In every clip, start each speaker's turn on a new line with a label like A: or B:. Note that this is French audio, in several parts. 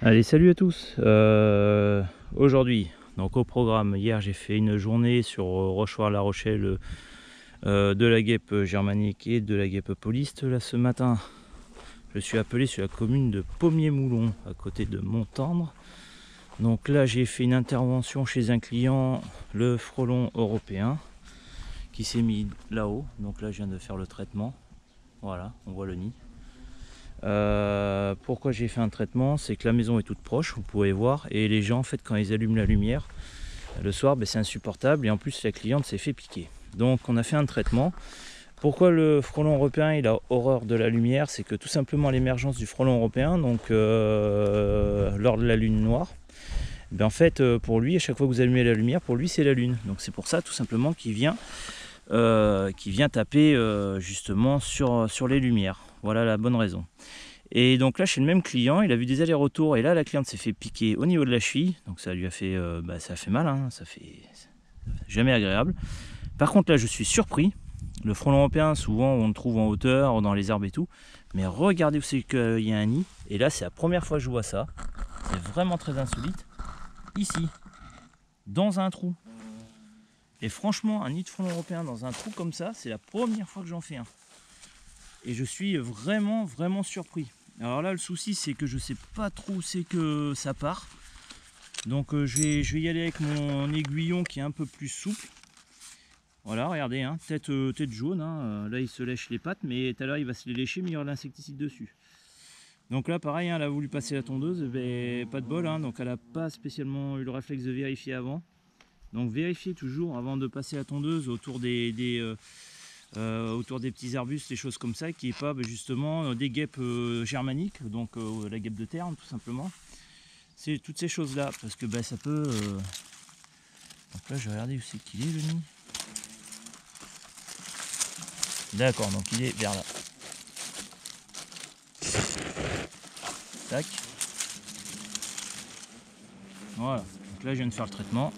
A: Allez, salut à tous. Aujourd'hui, donc au programme, hier j'ai fait une journée sur Rochefort-la-Rochelle de la guêpe germanique et de la guêpe pauliste. Là ce matin, je suis appelé sur la commune de Pommier-Moulon, à côté de Montendre. Donc là j'ai fait une intervention chez un client, le frelon européen, qui s'est mis là-haut. Donc là je viens de faire le traitement. Voilà, on voit le nid. Pourquoi j'ai fait un traitement, c'est que la maison est toute proche, vous pouvez voir, et les gens en fait quand ils allument la lumière le soir, c'est insupportable, et en plus la cliente s'est fait piquer. Donc on a fait un traitement. Pourquoi le frelon européen il a horreur de la lumière, c'est que tout simplement l'émergence du frelon européen, donc lors de la lune noire, en fait pour lui, à chaque fois que vous allumez la lumière, pour lui c'est la lune. Donc c'est pour ça tout simplement qu'il vient taper justement sur les lumières. Voilà la bonne raison. Et donc là chez le même client, il a vu des allers-retours et là la cliente s'est fait piquer au niveau de la cheville, donc ça lui a fait, ça a fait mal, hein, ça fait jamais agréable. Par contre là je suis surpris, le frelon européen souvent on le trouve en hauteur, dans les arbres et tout, mais regardez où c'est qu'il y a un nid, et là c'est la première fois que je vois ça, c'est vraiment très insolite, ici, dans un trou. Et franchement un nid de frelon européen dans un trou comme ça, c'est la première fois que j'en fais un. Et je suis vraiment surpris. Alors là le souci c'est que je sais pas trop où c'est que ça part. Donc je vais y aller avec mon aiguillon qui est un peu plus souple. Voilà, regardez, hein, tête jaune, hein. Là il se lèche les pattes, mais tout à l'heure il va se les lécher, mais il y aura de l'insecticide dessus. Donc là pareil, hein, elle a voulu passer la tondeuse, mais pas de bol, hein, donc elle n'a pas spécialement eu le réflexe de vérifier avant. Donc vérifiez toujours avant de passer la tondeuse autour des petits arbustes, des choses comme ça, qui n'est pas justement des guêpes germaniques, donc la guêpe de terre tout simplement. C'est toutes ces choses là, parce que ça peut... Donc là je vais regarder où c'est qu'il est le nid. D'accord, donc il est vers là. Tac. Voilà, donc là je viens de faire le traitement.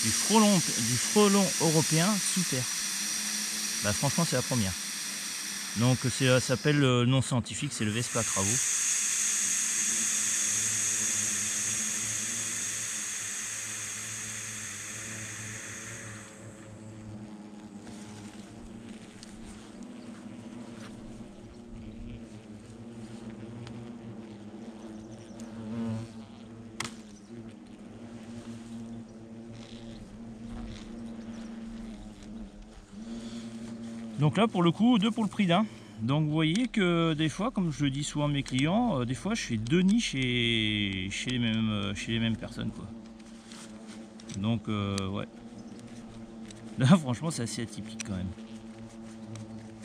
A: Du frelon européen sous terre. Franchement c'est la première. Donc ça s'appelle le nom scientifique, c'est le Vespa cravo. Donc là pour le coup 2 pour le prix d'un. Donc vous voyez que des fois, comme je le dis souvent à mes clients, des fois je fais 2 nids chez les mêmes personnes quoi. Donc ouais. Là franchement c'est assez atypique quand même.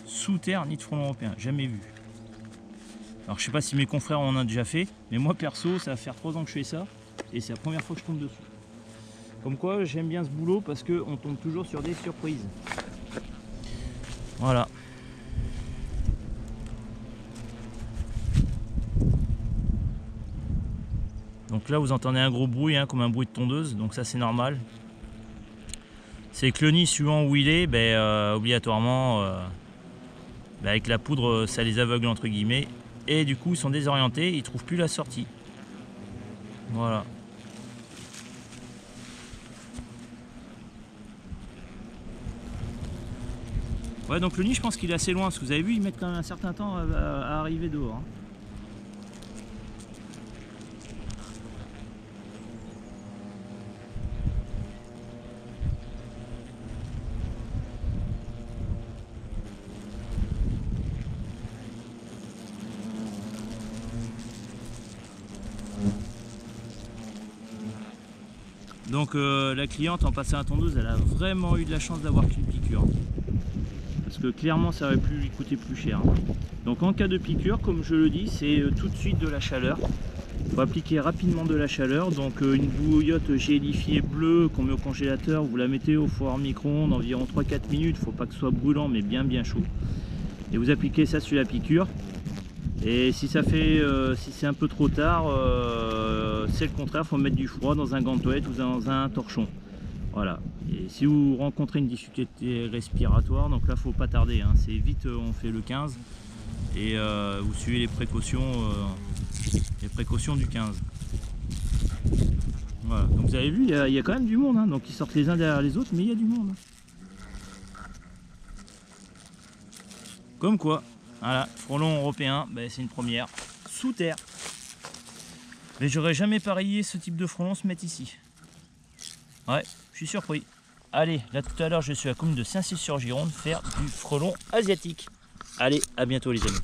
A: Sous terre, nid de frelon européen, jamais vu. Alors je sais pas si mes confrères en ont déjà fait, mais moi perso ça va faire 3 ans que je fais ça, et c'est la première fois que je tombe dessus. Comme quoi j'aime bien ce boulot parce qu'on tombe toujours sur des surprises. Voilà. Donc là vous entendez un gros bruit, hein, comme un bruit de tondeuse, donc ça c'est normal. C'est que le nid suivant où il est, obligatoirement avec la poudre ça les aveugle entre guillemets, et du coup ils sont désorientés, ils ne trouvent plus la sortie. Voilà. Ouais, donc le nid je pense qu'il est assez loin, parce que vous avez vu ils mettent quand même un certain temps à arriver dehors, hein. Donc la cliente en passant à la tondeuse, elle a vraiment eu de la chance d'avoir qu'une piqûre. Parce que clairement ça aurait pu lui coûter plus cher. Donc en cas de piqûre, comme je le dis, c'est tout de suite de la chaleur. Il faut appliquer rapidement de la chaleur. Donc une bouillotte gélifiée bleue qu'on met au congélateur, vous la mettez au four micro-ondes environ 3-4 minutes. Il ne faut pas que ce soit brûlant mais bien chaud. Et vous appliquez ça sur la piqûre. Et si ça fait, si c'est un peu trop tard, c'est le contraire, il faut mettre du froid dans un gant de toilette ou dans un torchon. Voilà. Et si vous rencontrez une difficulté respiratoire, donc là faut pas tarder, hein. C'est vite, on fait le 15. Et vous suivez les précautions du 15. Voilà, donc vous avez vu, il y a quand même du monde, hein. Donc ils sortent les uns derrière les autres, mais il y a du monde. Comme quoi, voilà, frelon européen, ben, c'est une première, sous terre. Mais j'aurais jamais parié ce type de frelon se mettre ici. Ouais, je suis surpris. Allez, là tout à l'heure je suis à la commune de Saint-Cyr-sur-Gironde faire du frelon asiatique. Allez, à bientôt les amis.